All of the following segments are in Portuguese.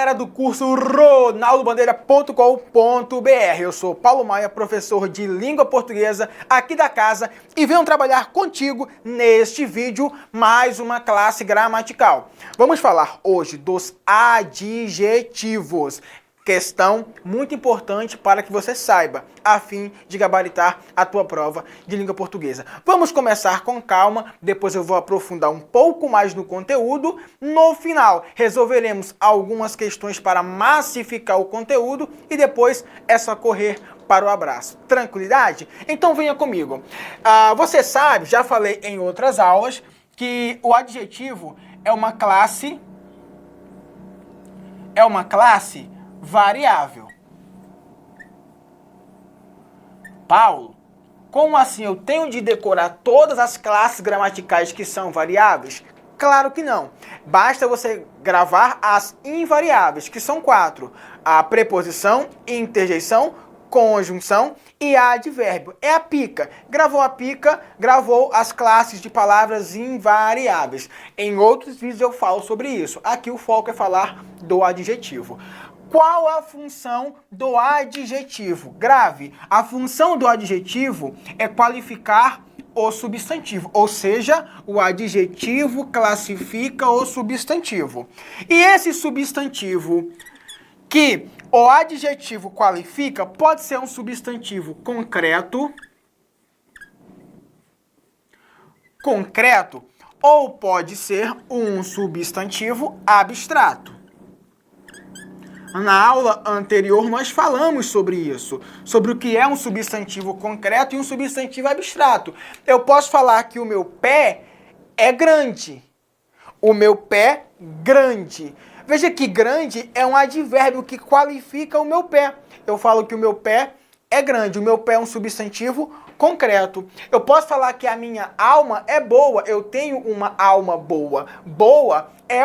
galera do curso ronaldobandeira.com.br. Eu sou Paulo Maia, professor de língua portuguesa aqui da casa e venho trabalhar contigo neste vídeo mais uma classe gramatical. Vamos falar hoje dos adjetivos. Questão muito importante para que você saiba, a fim de gabaritar a tua prova de língua portuguesa. Vamos começar com calma, depois eu vou aprofundar um pouco mais no conteúdo. No final, resolveremos algumas questões para massificar o conteúdo e depois é só correr para o abraço. Tranquilidade? Então venha comigo. Você sabe, já falei em outras aulas, que o adjetivo é uma classe variável. Paulo, como assim eu tenho de decorar todas as classes gramaticais que são variáveis? Claro que não. Basta você gravar as invariáveis, que são 4. A preposição, interjeição, conjunção e advérbio. É a pica. Gravou a pica, gravou as classes de palavras invariáveis. Em outros vídeos eu falo sobre isso. Aqui o foco é falar do adjetivo. Qual a função do adjetivo? Grave. A função do adjetivo é qualificar o substantivo, ou seja, o adjetivo classifica o substantivo. E esse substantivo que o adjetivo qualifica pode ser um substantivo concreto, ou pode ser um substantivo abstrato. Na aula anterior nós falamos sobre isso, sobre o que é um substantivo concreto e um substantivo abstrato. Eu posso falar que o meu pé é grande. O meu pé grande. Veja que grande é um advérbio que qualifica o meu pé. Eu falo que o meu pé é grande. O meu pé é um substantivo concreto. Eu posso falar que a minha alma é boa. Eu tenho uma alma boa. Boa a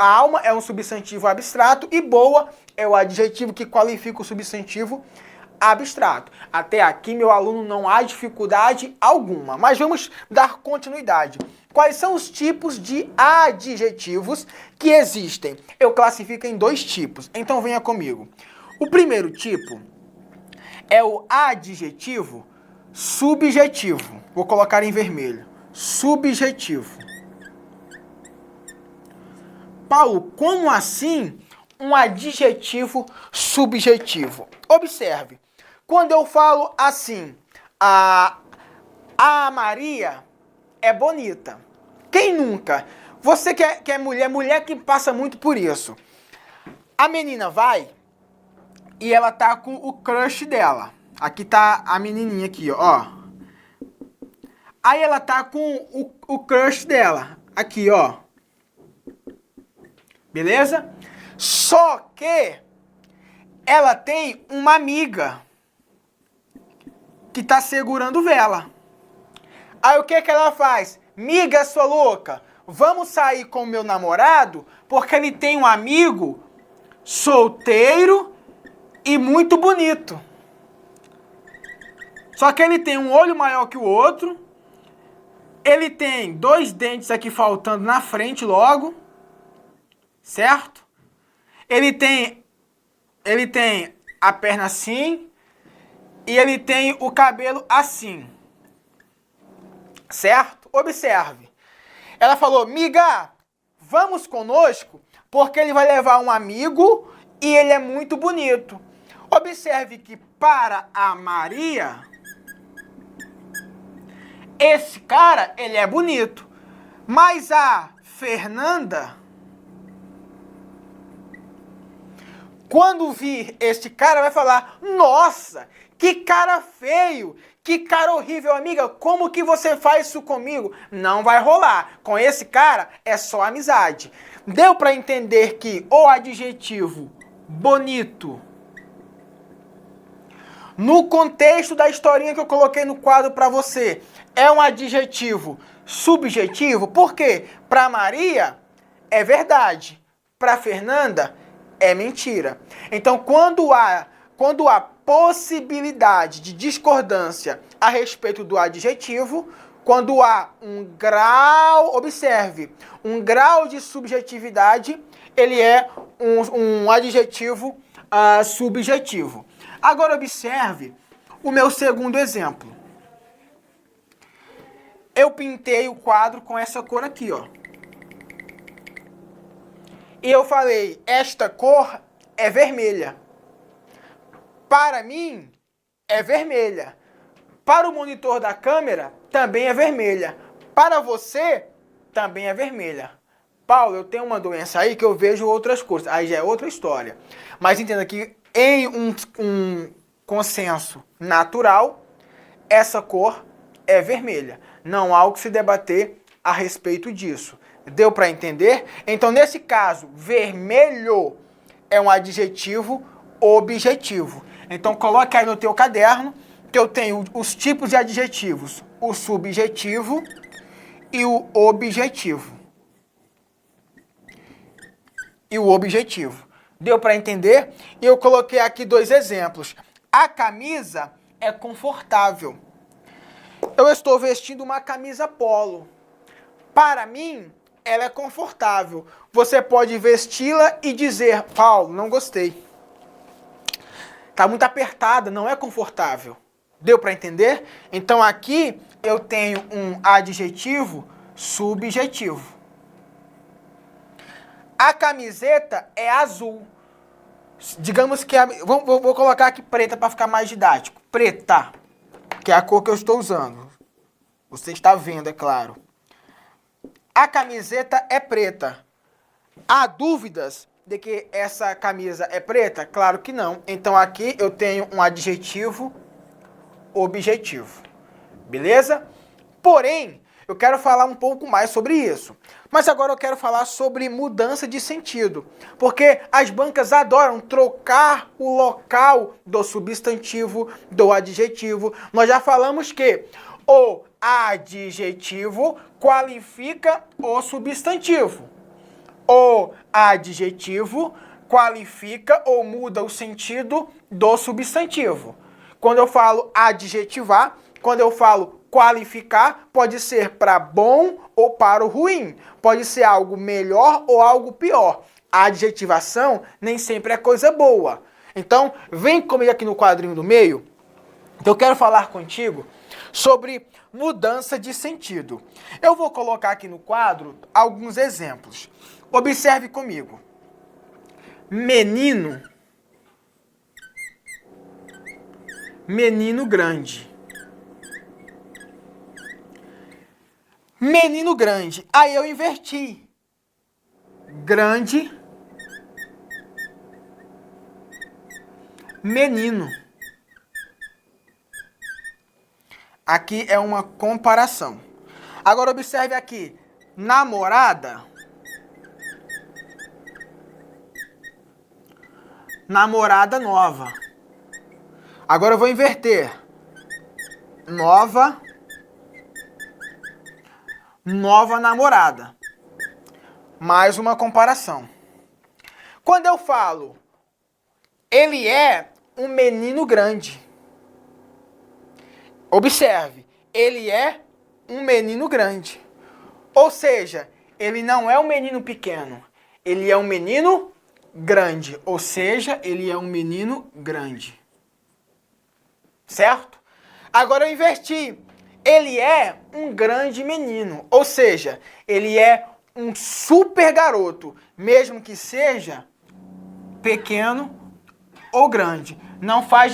alma é um substantivo abstrato e boa é o adjetivo que qualifica o substantivo abstrato. Até aqui, meu aluno, não há dificuldade alguma. Mas vamos dar continuidade. Quais são os tipos de adjetivos que existem? Eu classifico em 2 tipos. Então venha comigo. O primeiro tipo é o adjetivo subjetivo. Vou colocar em vermelho. Subjetivo. Paulo, como assim um adjetivo subjetivo? Observe. Quando eu falo assim, a Maria é bonita. Quem nunca? Você que é mulher que passa muito por isso. A menina vai e ela tá com o crush dela. Aqui tá a menininha aqui, ó. Aí ela tá com o crush dela. Aqui, ó. Beleza? Só que ela tem uma amiga que tá segurando vela. Aí o que ela faz? Miga, sua louca, vamos sair com o meu namorado porque ele tem um amigo solteiro e muito bonito. Só que ele tem um olho maior que o outro, ele tem 2 dentes aqui faltando na frente logo, certo? Ele tem a perna assim e ele tem o cabelo assim, certo? Observe. Ela falou, miga, vamos conosco porque ele vai levar um amigo e ele é muito bonito. Observe que para a Maria, esse cara, ele é bonito. Mas a Fernanda, quando vir este cara, vai falar, nossa, que cara feio, que cara horrível, amiga, como que você faz isso comigo? Não vai rolar. Com esse cara, é só amizade. Deu para entender que o adjetivo bonito, no contexto da historinha que eu coloquei no quadro para você, é um adjetivo subjetivo? Por quê? Para Maria, é verdade. Para Fernanda, é mentira. Então, quando há possibilidade de discordância a respeito do adjetivo, Quando há um grau, observe, um grau de subjetividade, ele é um adjetivo subjetivo. Agora observe o meu segundo exemplo. Eu pintei o quadro com essa cor aqui, ó. E eu falei, esta cor é vermelha. Para mim, é vermelha. Para o monitor da câmera, também é vermelha. Para você, também é vermelha. Paulo, eu tenho uma doença aí que eu vejo outras cores. Aí já é outra história. Mas entenda que em um consenso natural, essa cor é vermelha. Não há o que se debater a respeito disso. Deu para entender? Então, nesse caso, vermelho é um adjetivo objetivo. Então, coloque aí no teu caderno que eu tenho os tipos de adjetivos, o subjetivo e o objetivo. Deu para entender? E eu coloquei aqui 2 exemplos. A camisa é confortável. Eu estou vestindo uma camisa polo. Para mim, ela é confortável. Você pode vesti-la e dizer, Paulo, não gostei. Tá muito apertada, não é confortável. Deu para entender? Então aqui eu tenho um adjetivo subjetivo. A camiseta é azul. Digamos que vou colocar aqui preta para ficar mais didático. Preta, que é a cor que eu estou usando. Você está vendo, é claro. A camiseta é preta. Há dúvidas de que essa camisa é preta? Claro que não. Então aqui eu tenho um adjetivo objetivo. Beleza? Porém, eu quero falar um pouco mais sobre isso. Mas agora eu quero falar sobre mudança de sentido. Porque as bancas adoram trocar o local do substantivo, do adjetivo. Nós já falamos que o adjetivo qualifica o substantivo. O adjetivo qualifica ou muda o sentido do substantivo. Quando eu falo adjetivar, quando eu falo qualificar, pode ser para bom ou para o ruim. Pode ser algo melhor ou algo pior. A adjetivação nem sempre é coisa boa. Então, vem comigo aqui no quadrinho do meio. Eu quero falar contigo sobre mudança de sentido. Eu vou colocar aqui no quadro alguns exemplos. Observe comigo. Menino. Menino grande. Menino grande. Aí eu inverti. Grande. Menino. Aqui é uma comparação. Agora observe aqui. Namorada. Namorada nova. Agora eu vou inverter. Nova namorada. Mais uma comparação. Quando eu falo, ele é um menino grande. Observe, ele é um menino grande. Ou seja, ele não é um menino pequeno. Ele é um menino grande. Ou seja, ele é um menino grande. Certo? Agora eu inverti. Ele é um grande menino. Ou seja, ele é um super garoto. Mesmo que seja pequeno ou grande. Não faz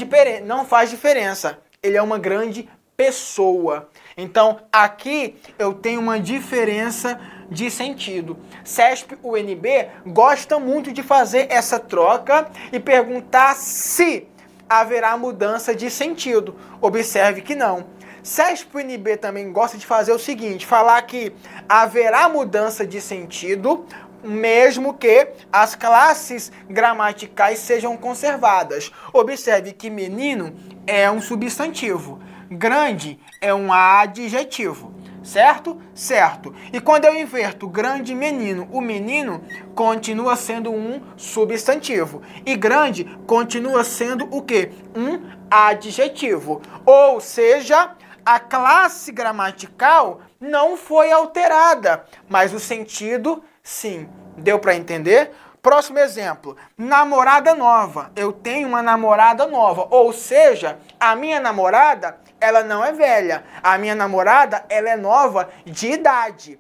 diferença. Ele é uma grande pessoa. Então, aqui eu tenho uma diferença de sentido. CESP-UNB gosta muito de fazer essa troca e perguntar se haverá mudança de sentido. Observe que não. CESP-UNB também gosta de fazer o seguinte, falar que haverá mudança de sentido, mesmo que as classes gramaticais sejam conservadas. Observe que menino é um substantivo, grande é um adjetivo, certo? Certo. E quando eu inverto grande menino, o menino continua sendo um substantivo. E grande continua sendo o quê? Um adjetivo. Ou seja, A classe gramatical não foi alterada, mas o sentido, sim. Deu para entender? Próximo exemplo. Namorada nova. Eu tenho uma namorada nova. Ou seja, a minha namorada, ela não é velha. A minha namorada, ela é nova de idade.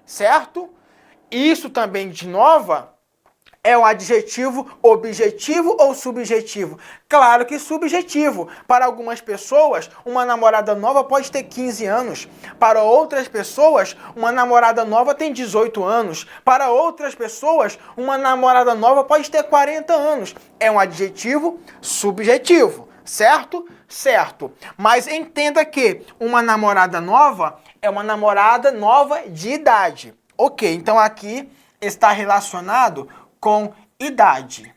Certo? Isso também de nova é um adjetivo objetivo ou subjetivo? Claro que subjetivo. Para algumas pessoas, uma namorada nova pode ter 15 anos. Para outras pessoas, uma namorada nova tem 18 anos. Para outras pessoas, uma namorada nova pode ter 40 anos. É um adjetivo subjetivo, certo? Certo. Mas entenda que uma namorada nova é uma namorada nova de idade. Ok, então aqui está relacionado com idade.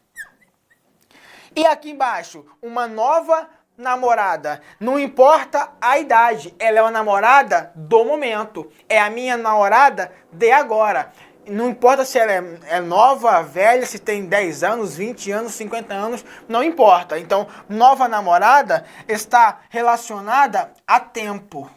E aqui embaixo, uma nova namorada. Não importa a idade, ela é uma namorada do momento. É a minha namorada de agora. Não importa se ela é nova, velha, se tem 10 anos, 20 anos, 50 anos, não importa. Então, nova namorada está relacionada a tempo.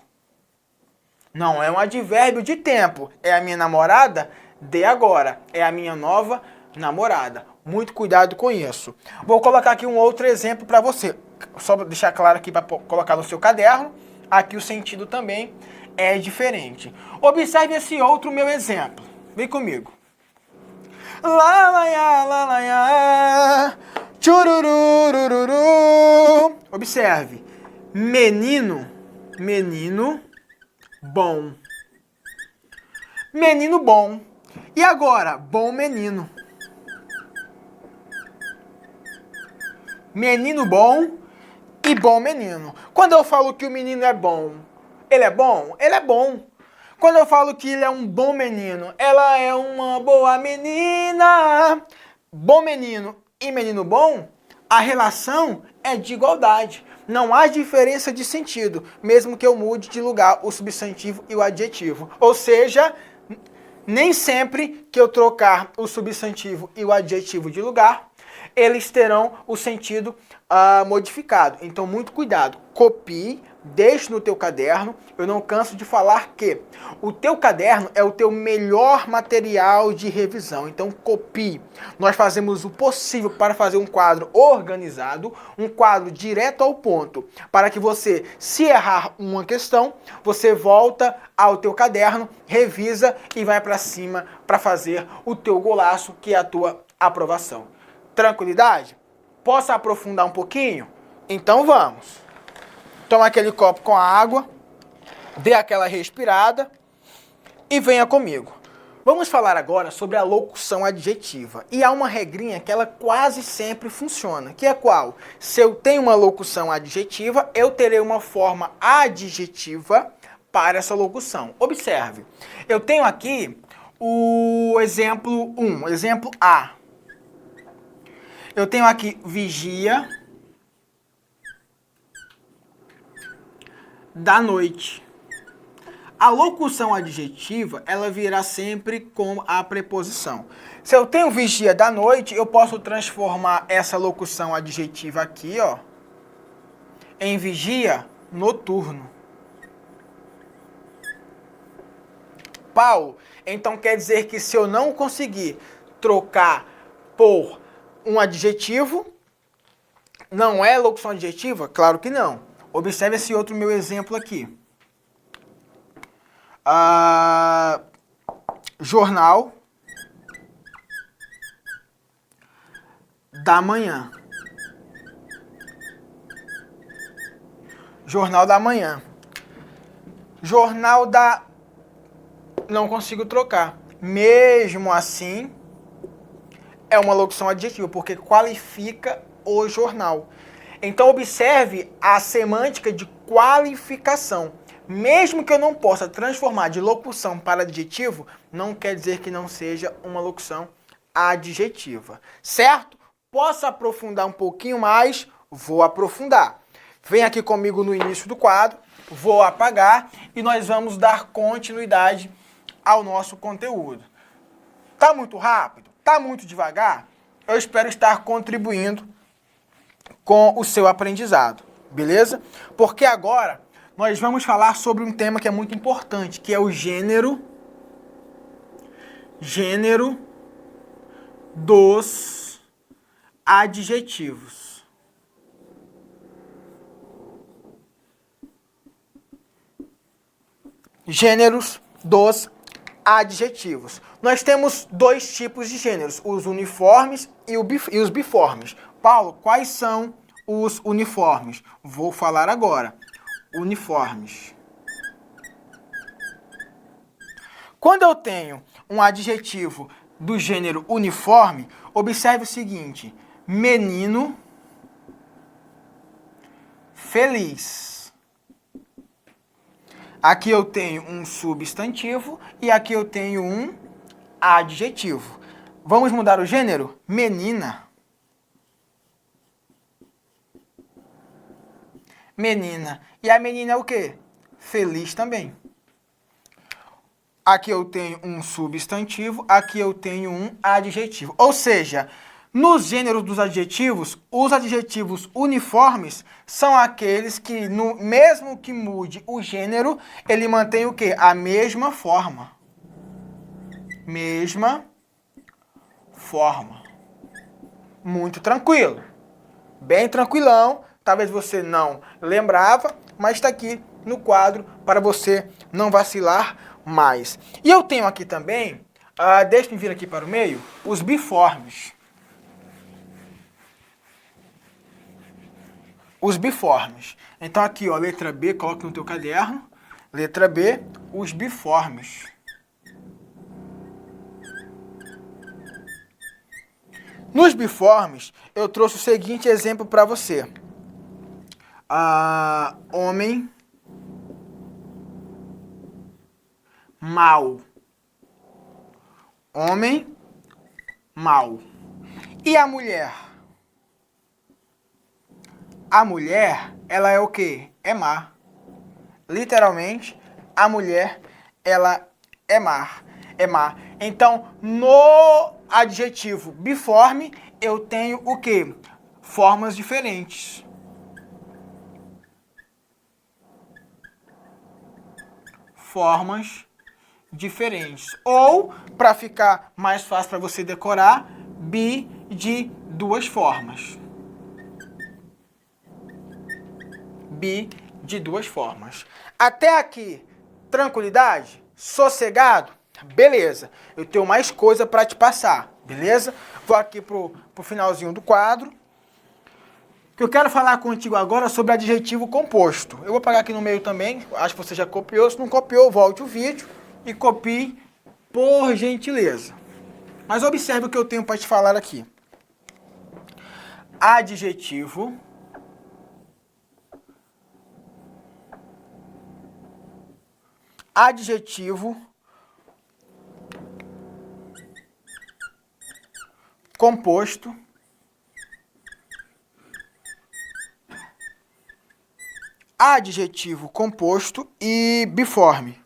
Não é um advérbio de tempo. É a minha namorada de agora. É a minha nova namorada. Muito cuidado com isso. Vou colocar aqui um outro exemplo para você. Só para deixar claro aqui para colocar no seu caderno. Aqui o sentido também é diferente. Observe esse outro meu exemplo. Vem comigo. Lalaiá, tchurururururu. Observe. Menino, menino bom. Menino bom. E agora? Bom menino. Menino bom e bom menino. Quando eu falo que o menino é bom, ele é bom? Ele é bom. Quando eu falo que ele é um bom menino, ela é uma boa menina. Bom menino e menino bom, a relação é de igualdade. Não há diferença de sentido, mesmo que eu mude de lugar o substantivo e o adjetivo. Ou seja, nem sempre que eu trocar o substantivo e o adjetivo de lugar, eles terão o sentido modificado. Então, muito cuidado. Copie, deixe no teu caderno. Eu não canso de falar que o teu caderno é o teu melhor material de revisão. Então, copie. Nós fazemos o possível para fazer um quadro organizado, um quadro direto ao ponto, para que você, se errar uma questão, você volta ao teu caderno, revisa e vai para cima para fazer o teu golaço, que é a tua aprovação. Tranquilidade? Posso aprofundar um pouquinho? Então vamos. Toma aquele copo com a água, dê aquela respirada e venha comigo. Vamos falar agora sobre a locução adjetiva. E há uma regrinha que ela quase sempre funciona, que é qual? Se eu tenho uma locução adjetiva, eu terei uma forma adjetiva para essa locução. Observe, eu tenho aqui o exemplo 1, exemplo A. Eu tenho aqui vigia da noite. A locução adjetiva, ela virá sempre com a preposição. Se eu tenho vigia da noite, eu posso transformar essa locução adjetiva aqui, ó, em vigia noturno. Paulo, então quer dizer que se eu não conseguir trocar por um adjetivo, não é locução adjetiva? Claro que não. Observe esse outro meu exemplo aqui. Jornal da manhã. Jornal da manhã. Jornal da... Não consigo trocar. Mesmo assim, é uma locução adjetiva, porque qualifica o jornal. Então, observe a semântica de qualificação. Mesmo que eu não possa transformar de locução para adjetivo, não quer dizer que não seja uma locução adjetiva. Certo? Posso aprofundar um pouquinho mais? Vou aprofundar. Vem aqui comigo no início do quadro, vou apagar e nós vamos dar continuidade ao nosso conteúdo. Tá muito rápido? Tá muito devagar? Eu espero estar contribuindo com o seu aprendizado, beleza? Porque agora nós vamos falar sobre um tema que é muito importante, que é o gênero dos adjetivos. Gêneros dos adjetivos. Nós temos dois tipos de gêneros, os uniformes e os biformes. Paulo, quais são os uniformes? Vou falar agora. Uniformes. Quando eu tenho um adjetivo do gênero uniforme, observe o seguinte: menino feliz. Aqui eu tenho um substantivo e aqui eu tenho um adjetivo. Vamos mudar o gênero? Menina. Menina. E a menina é o quê? Feliz também. Aqui eu tenho um substantivo, aqui eu tenho um adjetivo. Ou seja, nos gêneros dos adjetivos, os adjetivos uniformes são aqueles que, mesmo que mude o gênero, ele mantém o quê? A mesma forma. Mesma forma. Muito tranquilo. Bem tranquilão. Talvez você não lembrava, mas está aqui no quadro para você não vacilar mais. E eu tenho aqui também, deixa eu vir aqui para o meio, os biformes. Os biformes. Então aqui, ó, letra B, coloca no teu caderno. Letra B, os biformes. Nos biformes, eu trouxe o seguinte exemplo para você. Homem mau. Homem mau. E a mulher? A mulher, ela é o quê? É má. Literalmente, a mulher, ela é má. É má. Então, no adjetivo biforme, eu tenho o quê? Formas diferentes. Formas diferentes. Ou, para ficar mais fácil para você decorar, bi de duas formas. Bi de duas formas. Até aqui, tranquilidade? Sossegado? Beleza. Eu tenho mais coisa para te passar, beleza? Vou aqui pro finalzinho do quadro. Que eu quero falar contigo agora sobre adjetivo composto. Eu vou pagar aqui no meio também, acho que você já copiou. Se não copiou, volte o vídeo e copie, por gentileza. Mas observe o que eu tenho para te falar aqui. Adjetivo composto adjetivo composto e biforme.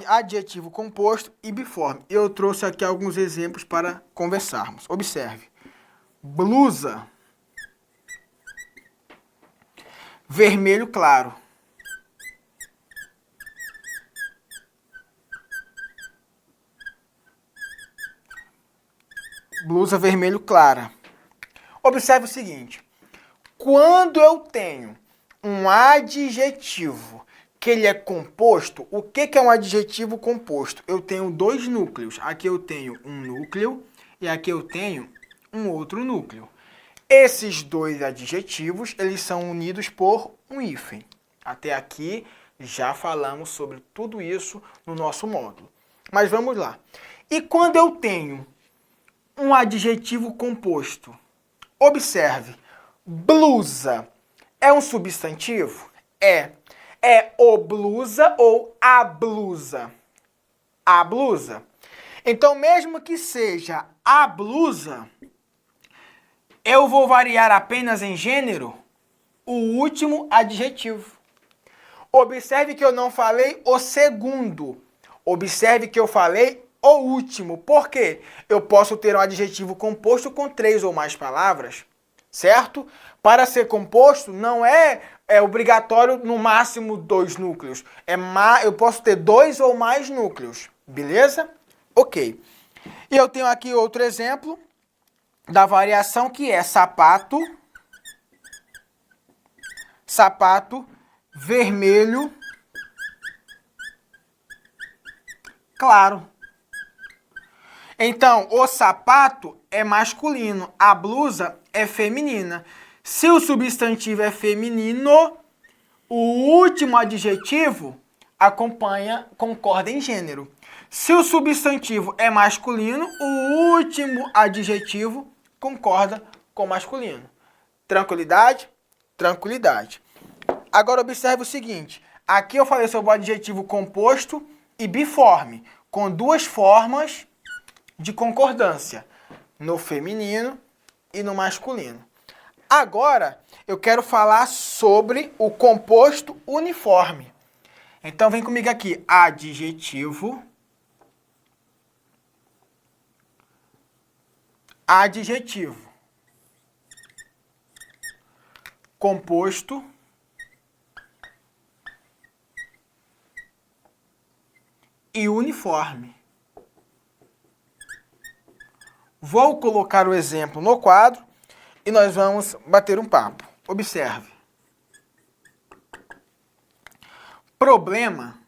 Adjetivo composto e biforme. Eu trouxe aqui alguns exemplos para conversarmos. Observe. Blusa. Vermelho claro. Blusa vermelho clara. Observe o seguinte. Quando eu tenho um adjetivo que ele é composto, o que é um adjetivo composto? Eu tenho dois núcleos. Aqui eu tenho um núcleo e aqui eu tenho um outro núcleo. Esses dois adjetivos, eles são unidos por um hífen. Até aqui já falamos sobre tudo isso no nosso módulo. Mas vamos lá. E quando eu tenho um adjetivo composto, observe, blusa é um substantivo? É. É o blusa ou a blusa? A blusa. Então, mesmo que seja a blusa, eu vou variar apenas em gênero o último adjetivo. Observe que eu não falei o segundo. Observe que eu falei o último. Por quê? Eu posso ter um adjetivo composto com 3 ou mais palavras. certo? Para ser composto, não é obrigatório no máximo 2 núcleos. Eu posso ter 2 ou mais núcleos, beleza? Ok. E eu tenho aqui outro exemplo da variação que é sapato vermelho claro. Então, o sapato é masculino, a blusa é feminina. Se o substantivo é feminino, o último adjetivo concorda em gênero. Se o substantivo é masculino, o último adjetivo concorda com masculino. Tranquilidade? Tranquilidade. Agora observe o seguinte. Aqui eu falei sobre o adjetivo composto e biforme, com duas formas de concordância, no feminino e no masculino. Agora, eu quero falar sobre o composto uniforme. Então, vem comigo aqui. Adjetivo. Composto. E uniforme. Vou colocar o exemplo no quadro e nós vamos bater um papo. Observe. Problema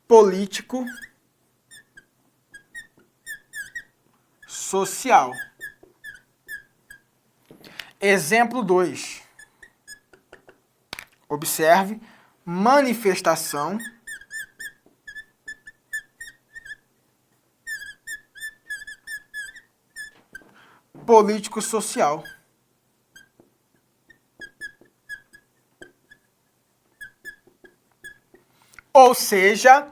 político social. Exemplo 2. Observe, manifestação político-social. Ou seja,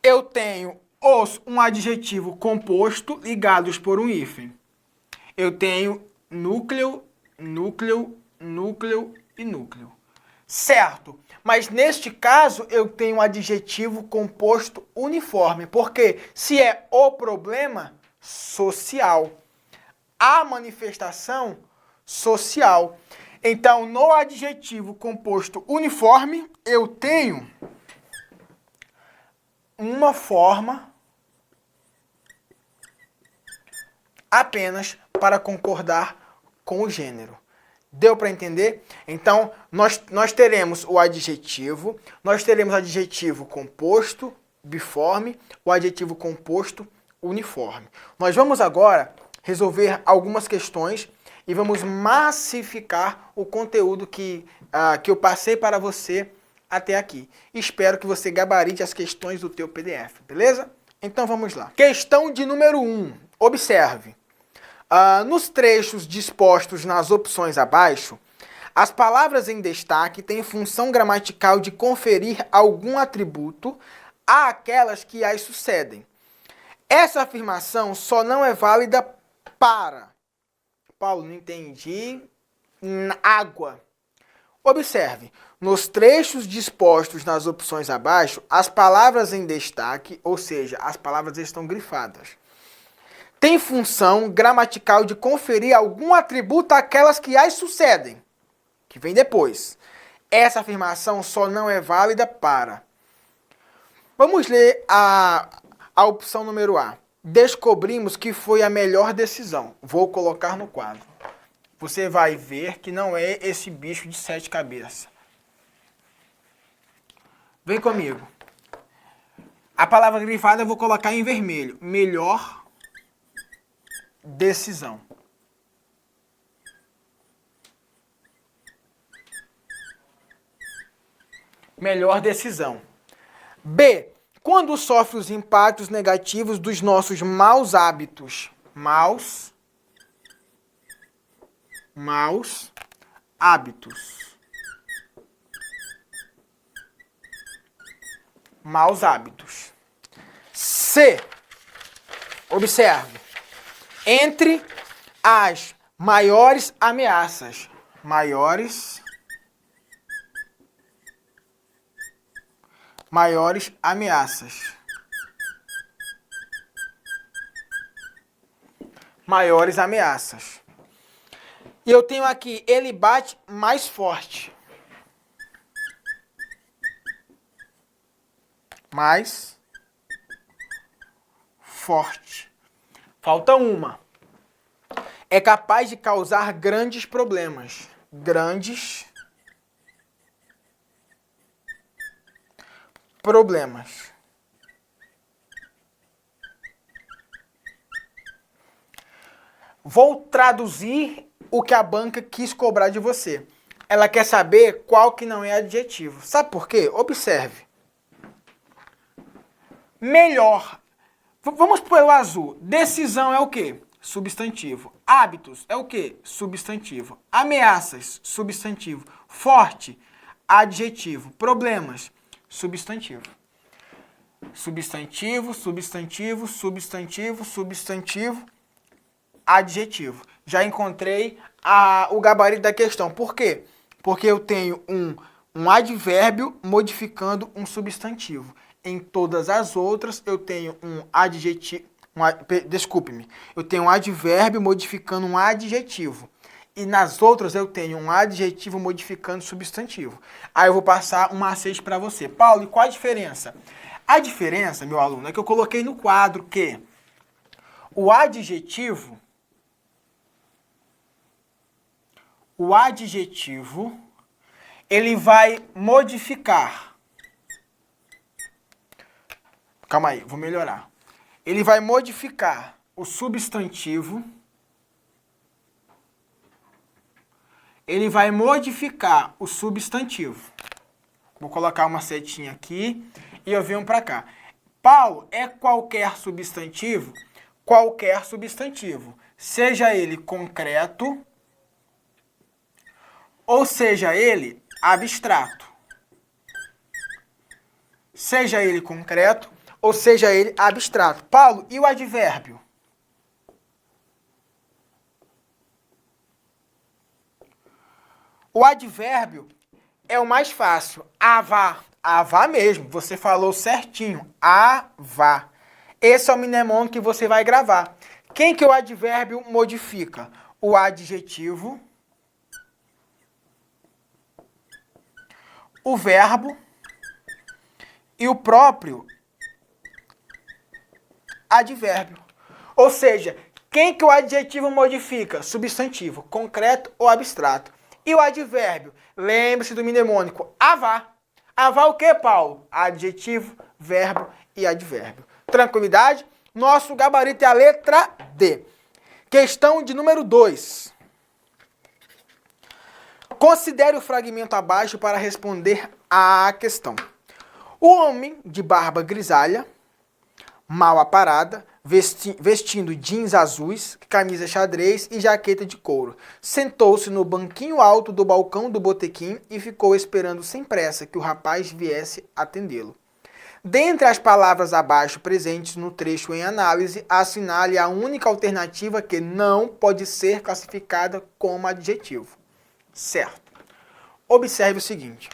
eu tenho um adjetivo composto ligados por um hífen. Eu tenho núcleo, núcleo, núcleo e núcleo. Certo, mas neste caso eu tenho um adjetivo composto uniforme, porque se é o problema social, a manifestação social. Então, no adjetivo composto uniforme, eu tenho uma forma apenas para concordar com o gênero. Deu para entender? Então, nós teremos o adjetivo, nós teremos o adjetivo composto, biforme, o adjetivo composto, uniforme. Nós vamos agora resolver algumas questões e vamos massificar o conteúdo que eu passei para você até aqui. Espero que você gabarite as questões do teu PDF, beleza? Então vamos lá. Questão de número 1. Observe. Nos trechos dispostos nas opções abaixo, as palavras em destaque têm função gramatical de conferir algum atributo àquelas que as sucedem. Essa afirmação só não é válida para... Paulo, não entendi. Água. Observe, nos trechos dispostos nas opções abaixo, as palavras em destaque, ou seja, as palavras estão grifadas, tem função gramatical de conferir algum atributo àquelas que as sucedem, que vem depois. Essa afirmação só não é válida para... Vamos ler a opção número A. Descobrimos que foi a melhor decisão. Vou colocar no quadro. Você vai ver que não é esse bicho de 7 cabeças. Vem comigo. A palavra grifada eu vou colocar em vermelho. Melhor decisão. Melhor decisão. B. Quando sofre os impactos negativos dos nossos maus hábitos. Maus hábitos. Maus hábitos. C. Observe. Entre as maiores ameaças. Maiores ameaças. maiores ameaças. E eu tenho aqui, ele bate mais forte. Mais forte. Falta uma. É capaz de causar grandes problemas. Grandes problemas. Vou traduzir o que a banca quis cobrar de você. Ela quer saber qual que não é adjetivo. Sabe por quê? Observe. Melhor. Vamos pelo azul. Decisão é o quê? Substantivo. Hábitos é o quê? Substantivo. Ameaças, substantivo. Forte, adjetivo. Problemas, substantivo. Substantivo, substantivo, substantivo, substantivo, adjetivo. Já encontrei o gabarito da questão. Por quê? Porque eu tenho um advérbio modificando um substantivo. Em todas as outras, eu tenho um adjetivo. Desculpe-me. Eu tenho um advérbio modificando um adjetivo. E nas outras, eu tenho um adjetivo modificando substantivo. Aí eu vou passar um macete para você. Paulo, e qual a diferença? A diferença, meu aluno, é que eu coloquei no quadro que o adjetivo ele vai modificar. Calma aí, vou melhorar. Ele vai modificar o substantivo. Ele vai modificar o substantivo. Vou colocar uma setinha aqui e eu venho para cá. Paulo, é qualquer substantivo? Qualquer substantivo. Seja ele concreto ou seja ele abstrato. Seja ele concreto ou seja ele abstrato. Paulo, e o advérbio? O advérbio é o mais fácil. Avá. Avá mesmo. Você falou certinho. Avá. Esse é o mnemônico que você vai gravar. Quem que o advérbio modifica? O adjetivo, o verbo e o próprio advérbio. Ou seja, quem que o adjetivo modifica? Substantivo, concreto ou abstrato. E o advérbio? Lembre-se do mnemônico avá. Avá o que, Paulo? Adjetivo, verbo e advérbio. Tranquilidade? Nosso gabarito é a letra D. Questão de número 2. Considere o fragmento abaixo para responder à questão. O homem de barba grisalha, mal aparada, vestindo jeans azuis, camisa xadrez e jaqueta de couro, sentou-se no banquinho alto do balcão do botequim e ficou esperando sem pressa que o rapaz viesse atendê-lo. Dentre as palavras abaixo presentes no trecho em análise, assinale a única alternativa que não pode ser classificada como adjetivo. Certo. Observe o seguinte.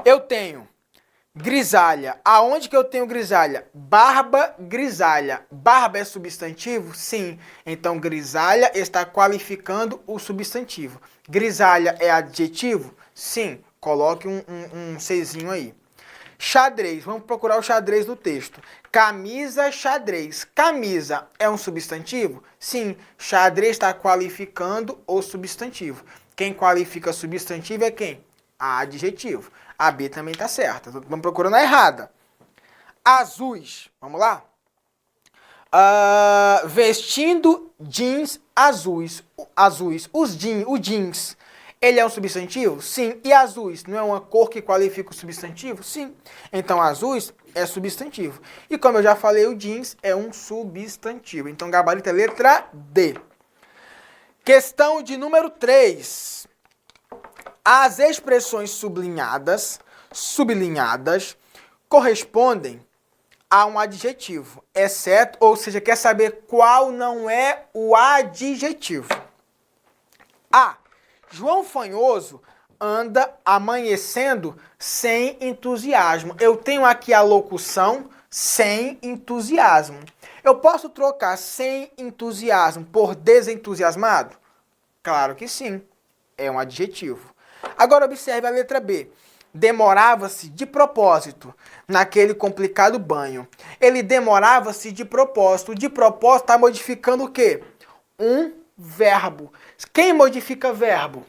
Eu tenho grisalha. Aonde que eu tenho grisalha? Barba grisalha. Barba é substantivo? Sim. Então, grisalha está qualificando o substantivo. Grisalha é adjetivo? Sim. Coloque um Czinho aí. Xadrez. Vamos procurar o xadrez no texto. Camisa xadrez. Camisa é um substantivo? Sim. Xadrez está qualificando o substantivo. Quem qualifica substantivo é quem? Adjetivo. A B também está certa. Vamos procurando a errada. Azuis. Vamos lá? Vestindo jeans azuis. O jeans, ele é um substantivo? Sim. E azuis, não é uma cor que qualifica o substantivo? Sim. Então, azuis é substantivo. E como eu já falei, o jeans é um substantivo. Então, gabarito é letra D. Questão de número 3. As expressões sublinhadas correspondem a um adjetivo, exceto, ou seja, quer saber qual não é o adjetivo. A. João Fanhoso anda amanhecendo sem entusiasmo. Eu tenho aqui a locução sem entusiasmo. Eu posso trocar sem entusiasmo por desentusiasmado? Claro que sim. É um adjetivo. Agora observe a letra B. Demorava-se de propósito naquele complicado banho. Ele demorava-se de propósito. De propósito está modificando o quê? Um verbo. Quem modifica verbo?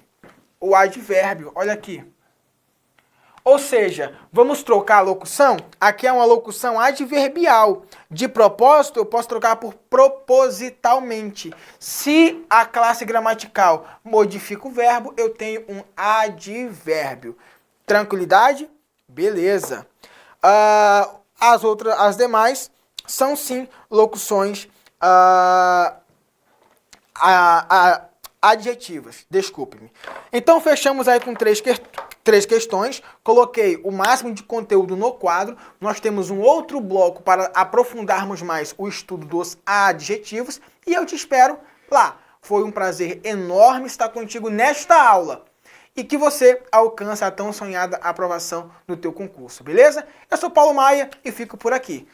O advérbio. Olha aqui. Ou seja, vamos trocar a locução? Aqui é uma locução adverbial. De propósito, eu posso trocar por propositalmente. Se a classe gramatical modifica o verbo, eu tenho um advérbio. Tranquilidade? Beleza. As demais são sim locuções adjetivas. Desculpe-me. Então fechamos aí com três questões. Coloquei o máximo de conteúdo no quadro. Nós temos um outro bloco para aprofundarmos mais o estudo dos adjetivos. E eu te espero lá. Foi um prazer enorme estar contigo nesta aula. E que você alcance a tão sonhada aprovação no teu concurso, beleza? Eu sou Paulo Maia e fico por aqui.